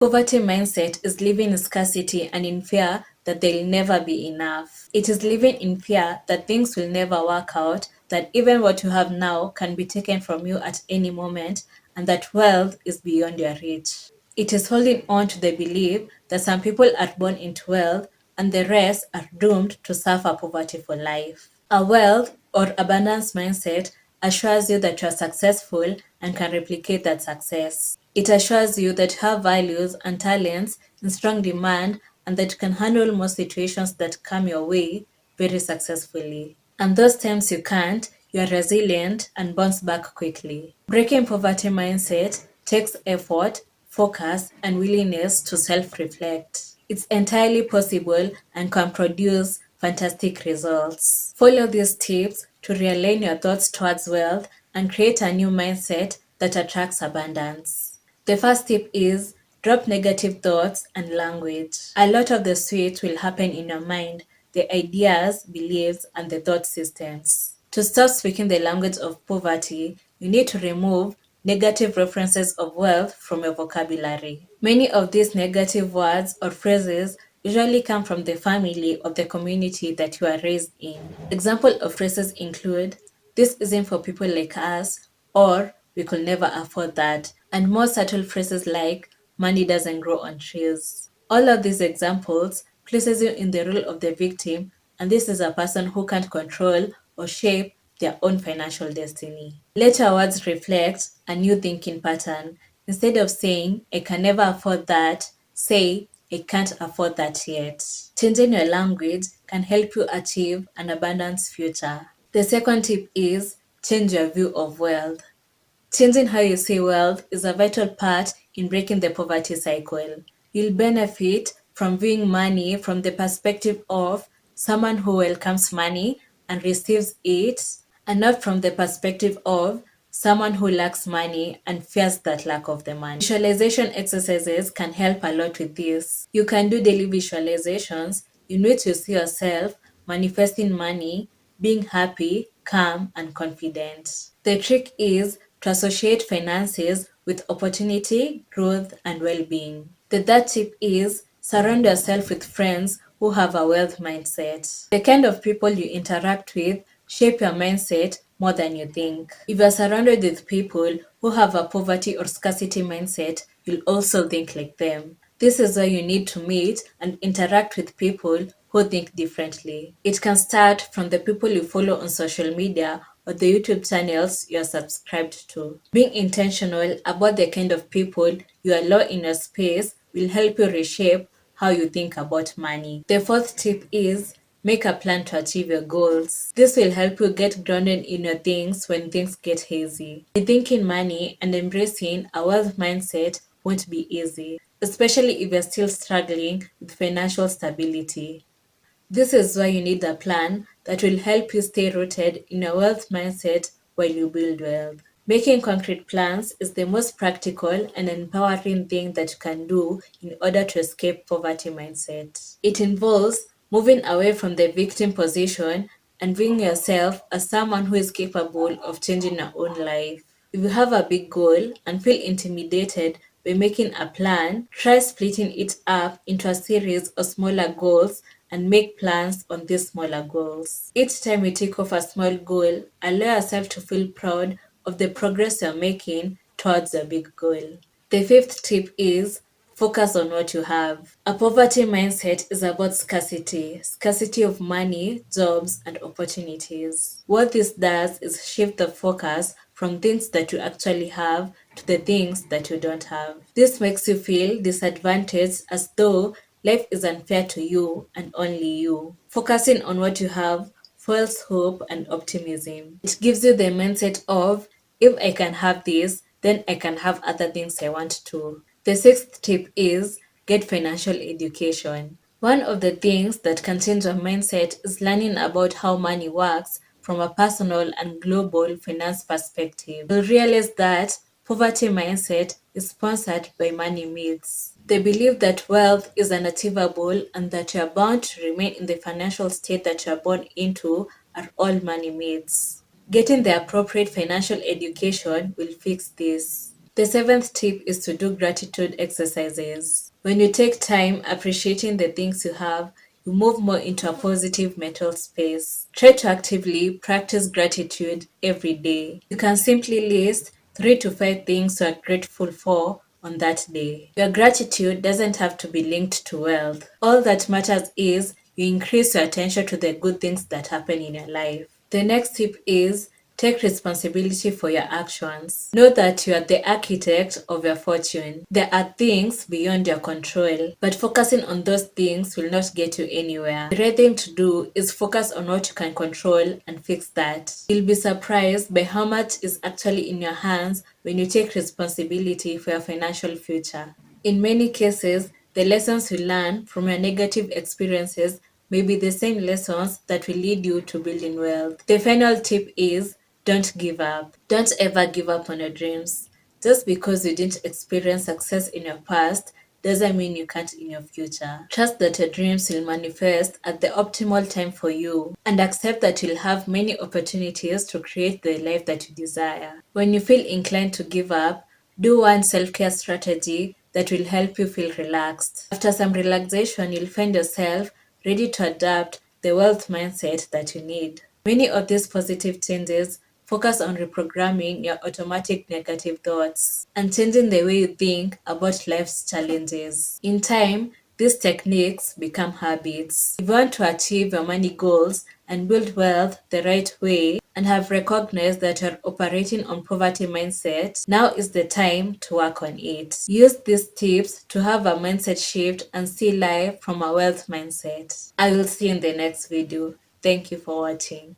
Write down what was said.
Poverty mindset is living in scarcity and in fear that there will never be enough. It is living in fear that things will never work out, that even what you have now can be taken from you at any moment, and that wealth is beyond your reach. It is holding on to the belief that some people are born into wealth and the rest are doomed to suffer poverty for life. A wealth or abundance mindset assures you that you are successful and can replicate that success. It assures you that you have values and talents in strong demand and that you can handle most situations that come your way very successfully. And those times you can't, you are resilient and bounce back quickly. Breaking poverty mindset takes effort, focus, and willingness to self reflect. It's entirely possible and can produce fantastic results. Follow these tips to realign your thoughts towards wealth and create a new mindset that attracts abundance. The first tip is drop negative thoughts and language. A lot of the switch will happen in your mind, the ideas, beliefs, and the thought systems. To stop speaking the language of poverty, you need to remove negative references of wealth from your vocabulary. Many of these negative words or phrases usually come from the family or the community that you are raised in. Example of phrases include, "This isn't for people like us," or "We could never afford that," and more subtle phrases like "money doesn't grow on trees." All of these examples places you in the role of the victim, and this is a person who can't control or shape their own financial destiny. Let your words reflect a new thinking pattern. Instead of saying, "I can never afford that," say, "I can't afford that yet." Changing your language can help you achieve an abundant future. The second tip is change your view of wealth. Changing how you see wealth is a vital part in breaking the poverty cycle. You'll benefit from viewing money from the perspective of someone who welcomes money and receives it, and not from the perspective of someone who lacks money and fears that lack of the money. Visualization exercises can help a lot with this. You can do daily visualizations in which you see yourself manifesting money, being happy, calm, and confident. The trick is to associate finances with opportunity, growth, and well being. The third tip is surround yourself with friends who have a wealth mindset. The kind of people you interact with shape your mindset more than you think. If you're surrounded with people who have a poverty or scarcity mindset, you'll also think like them. This is why you need to meet and interact with people who think differently. It can start from the people you follow on social media or the YouTube channels you are subscribed to. Being intentional about the kind of people you allow in your space will help you reshape how you think about money. The fourth tip is make a plan to achieve your goals. This will help you get grounded in your things when things get hazy. Rethinking money and embracing a wealth mindset won't be easy, especially if you're still struggling with financial stability. This is why you need a plan that will help you stay rooted in a wealth mindset while you build wealth. Making concrete plans is the most practical and empowering thing that you can do in order to escape poverty mindset. It involves moving away from the victim position and viewing yourself as someone who is capable of changing your own life. If you have a big goal and feel intimidated by making a plan, try splitting it up into a series of smaller goals and make plans on these smaller goals. Each time you take off a small goal, allow yourself to feel proud of the progress you're making towards your big goal. The fifth tip is focus on what you have. A poverty mindset is about scarcity of money, jobs, and opportunities. What this does is shift the focus from things that you actually have to the things that you don't have. This makes you feel disadvantaged as though life is unfair to you and only you. Focusing on what you have fuels hope and optimism. It gives you the mindset of, if I can have this, then I can have other things I want to. The sixth tip is get financial education. One of the things that can change your mindset is learning about how money works from a personal and global finance perspective. You'll realize that poverty mindset is sponsored by money myths. They believe that wealth is unachievable and that you are bound to remain in the financial state that you are born into are all money myths. Getting the appropriate financial education will fix this. The seventh tip is to do gratitude exercises. When you take time appreciating the things you have, you move more into a positive mental space. Try to actively practice gratitude every day. You can simply list 3 to 5 things you are grateful for on that day. Your gratitude doesn't have to be linked to wealth. All that matters is you increase your attention to the good things that happen in your life. The next tip is take responsibility for your actions. Know that you are the architect of your fortune. There are things beyond your control, but focusing on those things will not get you anywhere. The right thing to do is focus on what you can control and fix that. You'll be surprised by how much is actually in your hands when you take responsibility for your financial future. In many cases, the lessons you learn from your negative experiences may be the same lessons that will lead you to building wealth. The final tip is don't give up. Don't ever give up on your dreams. Just because you didn't experience success in your past doesn't mean you can't in your future. Trust that your dreams will manifest at the optimal time for you and accept that you'll have many opportunities to create the life that you desire. When you feel inclined to give up, do one self care strategy that will help you feel relaxed. After some relaxation, you'll find yourself ready to adapt the wealth mindset that you need. Many of these positive changes focus on reprogramming your automatic negative thoughts and changing the way you think about life's challenges. In time, these techniques become habits. If you want to achieve your money goals and build wealth the right way and have recognized that you're operating on poverty mindset, now is the time to work on it. Use these tips to have a mindset shift and see life from a wealth mindset. I will see you in the next video. Thank you for watching.